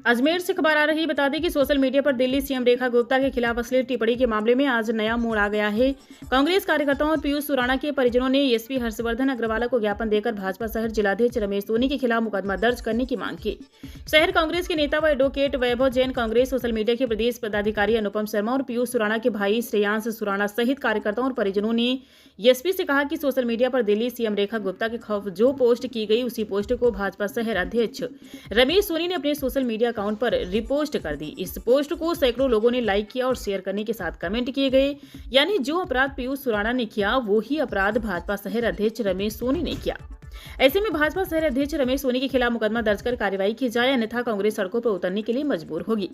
अजमेर से खबर आ रही। बता दें कि सोशल मीडिया पर दिल्ली सीएम रेखा गुप्ता के खिलाफ अश्लील टिप्पणी के मामले में आज नया मोड़ आ गया है। कांग्रेस कार्यकर्ताओं और पीयूष सुराणा के परिजनों ने एसपी हर्षवर्धन अग्रवाल को ज्ञापन देकर भाजपा शहर जिलाध्यक्ष रमेश सोनी के खिलाफ मुकदमा दर्ज करने की मांग की। शहर कांग्रेस के नेता व एडवोकेट वैभव जैन, कांग्रेस सोशल मीडिया के प्रदेश पदाधिकारी अनुपम शर्मा और पीयूष सुराणा के भाई श्रेयांश सुराणा सहित कार्यकर्ताओं और परिजनों ने एसपी से कहा कि सोशल मीडिया पर दिल्ली सीएम रेखा गुप्ता के खिलाफ जो पोस्ट की गई उसी पोस्ट को भाजपा शहर अध्यक्ष रमेश सोनी ने अपने सोशल मीडिया अकाउंट पर पोस्ट कर दी। इस पोस्ट को सैकड़ों लोगों ने लाइक किया और शेयर करने के साथ कमेंट किए गए। यानी जो अपराध पीयूष सुराणा ने किया वो ही अपराध भाजपा शहर अध्यक्ष रमेश सोनी ने किया। ऐसे में भाजपा शहर अध्यक्ष रमेश सोनी के खिलाफ मुकदमा दर्ज कर कार्रवाई की जाए, अन्यथा कांग्रेस सड़कों पर उतरने के लिए मजबूर होगी।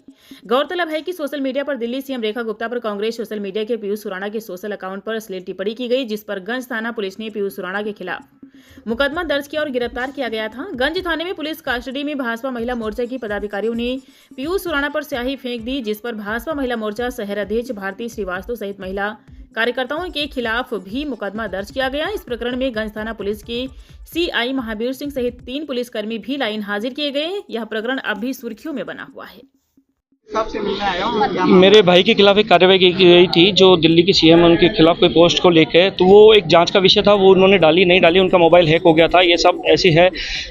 गौरतलब है कि सोशल मीडिया पर दिल्ली सीएम रेखा गुप्ता पर कांग्रेस सोशल मीडिया के पीयूष सुराणा के सोशल अकाउंट पर अश्लील टिप्पणी की गई, जिस पर गंज थाना पुलिस ने पीयूष सुराणा के खिलाफ मुकदमा दर्ज किया और गिरफ्तार किया गया था। गंज थाने में पुलिस कस्टडी में भाजपा महिला मोर्चा की पदाधिकारियों ने पीयूष सुराणा पर स्याही फेंक दी, जिस पर भाजपा महिला मोर्चा शहर अध्यक्ष भारती श्रीवास्तव सहित महिला कार्यकर्ताओं के खिलाफ भी मुकदमा दर्ज किया गया। इस प्रकरण में गंज थाना पुलिस के सीआई महावीर सिंह सहित 3 पुलिसकर्मी भी लाइन हाजिर किए गए। यह प्रकरण अब भी सुर्खियों में बना हुआ है। मेरे भाई के खिलाफ एक कार्रवाई की गई थी, जो दिल्ली के सीएम उनके खिलाफ कोई पोस्ट को लेकर, तो वो एक जांच का विषय था। वो उन्होंने डाली नहीं डाली, उनका मोबाइल हैक हो गया था, ये सब ऐसे है।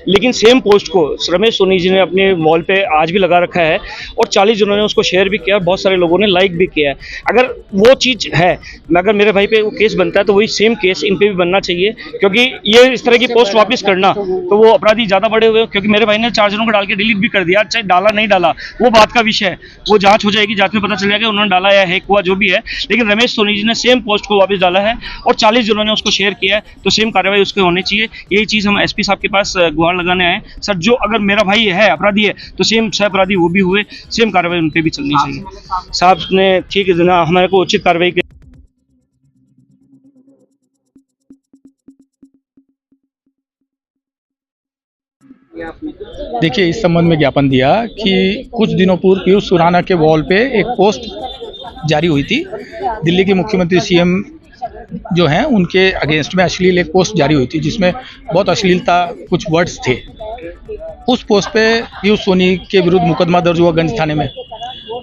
लेकिन सेम पोस्ट को रमेश सोनी जी ने अपने वॉल पे आज भी लगा रखा है और 40 जनों ने उसको शेयर भी किया, बहुत सारे लोगों ने लाइक भी किया है। अगर वो चीज़ है, अगर मेरे भाई पे वो केस बनता है तो वही सेम केस इन पर भी बनना चाहिए, क्योंकि ये इस तरह की पोस्ट वापस करना तो वो अपराधी ज़्यादा बड़े हुए, क्योंकि मेरे भाई ने 4 जनों को डाल के डिलीट भी कर दिया। चाहे डाला नहीं डाला वो बात का विषय है, वो जांच हो जाएगी, जांच में पता चल जाएगा उन्होंने डाला या हैक हुआ जो भी है। लेकिन रमेश सोनी जी ने सेम पोस्ट को वापस डाला है और 40 जनों ने उसको शेयर किया है, तो सेम कार्रवाई उसके होनी चाहिए। यही चीज़ हम एसपी साहब के पास गुहार लगाने आए। सर, जो अगर मेरा भाई है अपराधी है तो सेम सह अपराधी वो भी हुए, सेम कार्रवाई उन पर भी चलनी चाहिए। साहब ने ठीक है ना, हमारे को उचित कार्रवाई की। देखिए, इस संबंध में ज्ञापन दिया कि कुछ दिनों पूर्व पीयूष सुराणा के वॉल पे एक पोस्ट जारी हुई थी। दिल्ली के मुख्यमंत्री सीएम जो हैं उनके अगेंस्ट में अश्लील एक पोस्ट जारी हुई थी, जिसमें बहुत अश्लीलता कुछ वर्ड्स थे। उस पोस्ट पे पीयूष सोनी के विरुद्ध मुकदमा दर्ज हुआ गंज थाने में।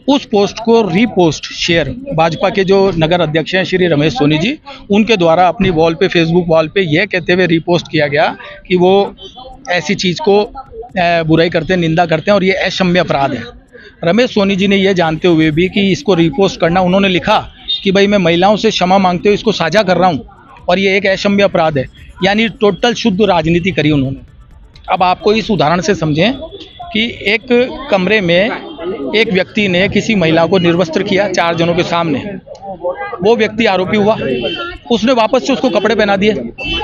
उस पोस्ट को रीपोस्ट शेयर भाजपा के जो नगर अध्यक्ष हैं श्री रमेश सोनी जी, उनके द्वारा अपनी वॉल पे, फेसबुक वॉल पे यह कहते हुए रीपोस्ट किया गया कि वो ऐसी चीज़ को बुराई करते हैं, निंदा करते हैं और ये अक्षम्य अपराध है। रमेश सोनी जी ने यह जानते हुए भी कि इसको रीपोस्ट करना, उन्होंने लिखा कि भाई मैं महिलाओं से क्षमा मांगते हुए इसको साझा कर रहा हूँ और ये एक अक्षम्य अपराध है। यानी टोटल शुद्ध राजनीति करी उन्होंने। अब आपको इस उदाहरण से समझें कि एक कमरे में एक व्यक्ति ने किसी महिला को निर्वस्त्र किया 4 जनों के सामने। वो व्यक्ति आरोपी हुआ, उसने वापस से उसको कपड़े पहना दिए।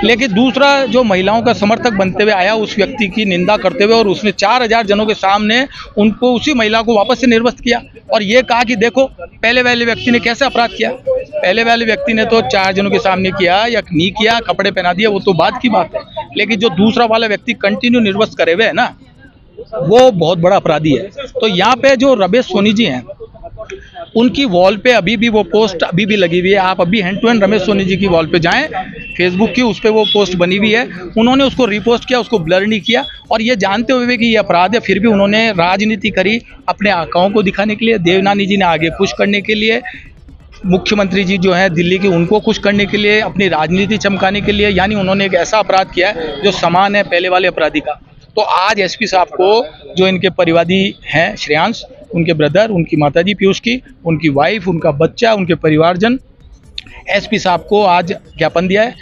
लेकिन दूसरा जो महिलाओं का समर्थक बनते हुए आया, उस व्यक्ति की निंदा करते हुए, और उसने 4000 जनों के सामने उनको, उसी महिला को वापस से निर्वस्त्र किया और ये कहा कि देखो पहले वाले व्यक्ति ने कैसे अपराध किया। पहले वाले व्यक्ति ने तो 4 जनों के सामने किया या नहीं किया, कपड़े पहना दिया, वो तो बात की बात है। लेकिन जो दूसरा वाला व्यक्ति कंटिन्यू निर्वस्त्र करे हुए है ना, वो बहुत बड़ा अपराधी है। तो यहाँ पे जो रमेश सोनी जी हैं, उनकी वॉल पे अभी भी वो पोस्ट अभी भी लगी हुई है। आप अभी hand to hand Ramesh Soni ji की वॉल पे जाएं, फेसबुक की, उस पे वो पोस्ट बनी हुई है। उन्होंने उसको रिपोस्ट किया, उसको ब्लर नहीं किया, और ये जानते हुए कि ये अपराध है, फिर भी उन्होंने राजनीति करी अपने आकाओं को दिखाने के लिए। देवनानी जी ने आगे खुश करने के लिए, मुख्यमंत्री जी जो हैं दिल्ली के, उनको खुश करने के लिए, अपनी राजनीति चमकाने के लिए। यानी उन्होंने एक ऐसा अपराध किया है जो समान है पहले वाले अपराधी का। तो आज एसपी साहब को, जो इनके परिवादी हैं श्रेयांश, उनके ब्रदर, उनकी माताजी पीयूष की, उनकी वाइफ, उनका बच्चा, उनके परिवारजन, एसपी साहब को आज ज्ञापन दिया है,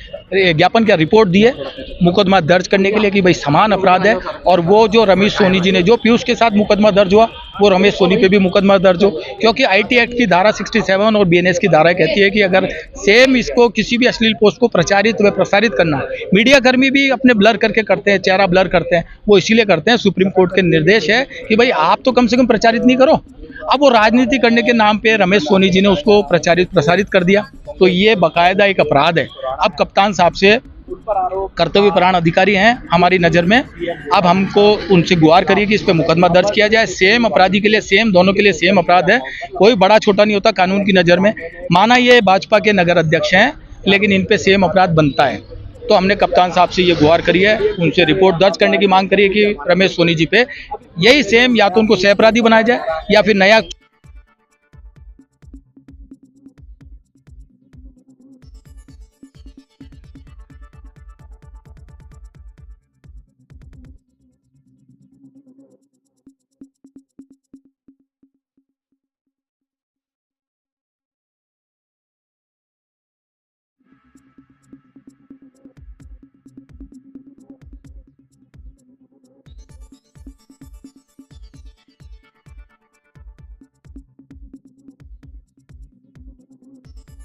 ज्ञापन क्या, रिपोर्ट दी है मुकदमा दर्ज करने के लिए कि भाई समान अपराध है। और वो जो रमेश सोनी जी ने, जो पीयूष के साथ मुकदमा दर्ज हुआ, वो रमेश सोनी पे भी मुकदमा दर्ज हो। क्योंकि आईटी एक्ट की धारा 67 और बीएनएस की धारा कहती है कि अगर सेम इसको किसी भी अश्लील पोस्ट को प्रचारित व प्रसारित करना, मीडिया कर्मी भी अपने ब्लर करके करते हैं, चेहरा ब्लर करते हैं, वो इसीलिए करते हैं, सुप्रीम कोर्ट के निर्देश है कि भाई आप तो कम से कम प्रचारित नहीं करो। अब वो राजनीति करने के नाम पे रमेश सोनी जी ने उसको प्रसारित कर दिया, तो ये बाकायदा एक अपराध है। अब कप्तान साहब से, कर्तव्य परायण अधिकारी हैं हमारी नज़र में, अब हमको उनसे गुहार करिए कि इस पे मुकदमा दर्ज किया जाए। सेम अपराधी के लिए सेम, दोनों के लिए सेम अपराध है, कोई बड़ा छोटा नहीं होता कानून की नज़र में। माना ये भाजपा के नगर अध्यक्ष हैं, लेकिन इन पे सेम अपराध बनता है। तो हमने कप्तान साहब से ये गुहार करी है, उनसे रिपोर्ट दर्ज करने की मांग करी है कि रमेश सोनी जी पे यही सेम या तो उनको सह अपराधी बनाया जाए या फिर नया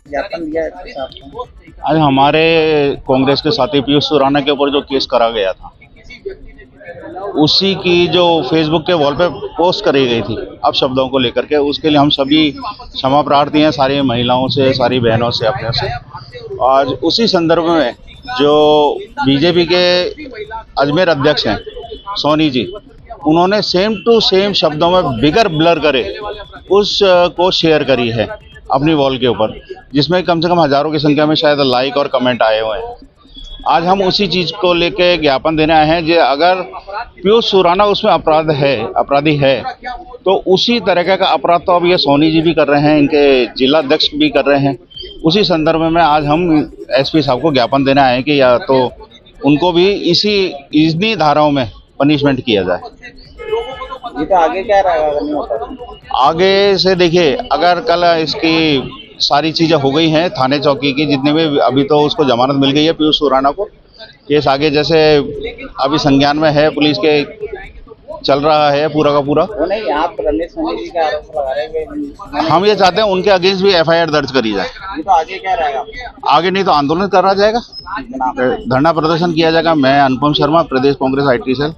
ज्ञापन दिया है साहब को। आज हमारे कांग्रेस के साथी पीयूष सुराना के ऊपर जो केस करा गया था, उसी की जो फेसबुक के वॉल पे पोस्ट करी गई थी अब शब्दों को लेकर के, उसके लिए हम सभी क्षमा प्रार्थी हैं, सारी महिलाओं से, सारी बहनों से, अपने से। आज उसी संदर्भ में जो बीजेपी के अजमेर अध्यक्ष हैं सोनी जी, उन्होंने सेम टू सेम शब्दों में बिगर ब्लर करे उस को शेयर करी है अपनी वॉल के ऊपर, जिसमें कम से कम हजारों की संख्या में शायद लाइक और कमेंट आए हुए हैं। आज हम उसी चीज़ को लेके ज्ञापन देने आए हैं कि अगर पीयूष सुराना उसमें अपराधी है तो उसी तरह का अपराध तो अब ये सोनी जी भी कर रहे हैं, इनके जिला अध्यक्ष भी कर रहे हैं। उसी संदर्भ में आज हम एसपी साहब को ज्ञापन देने आए हैं कि या तो उनको भी इन्हीं धाराओं में पनिशमेंट किया जाए। ये तो आगे क्या रहेगा अगर नहीं होता? आगे से देखिए, अगर कल इसकी सारी चीज़ें हो गई हैं थाने चौकी की, जितने भी अभी तो उसको जमानत मिल गई है पीयूष सुराना को, केस आगे जैसे अभी संज्ञान में है, पुलिस के चल रहा है पूरा का पूरा। वो नहीं, आप रमेश सोनी जी का आरोप लगा रहे हैं, हम ये चाहते हैं उनके अगेंस्ट भी FIR दर्ज करी जाए। ये तो आगे क्या रहेगा? आगे नहीं तो आंदोलन करा जाएगा, धरना प्रदर्शन किया जाएगा। मैं अनुपम शर्मा, प्रदेश कांग्रेस IT सेल।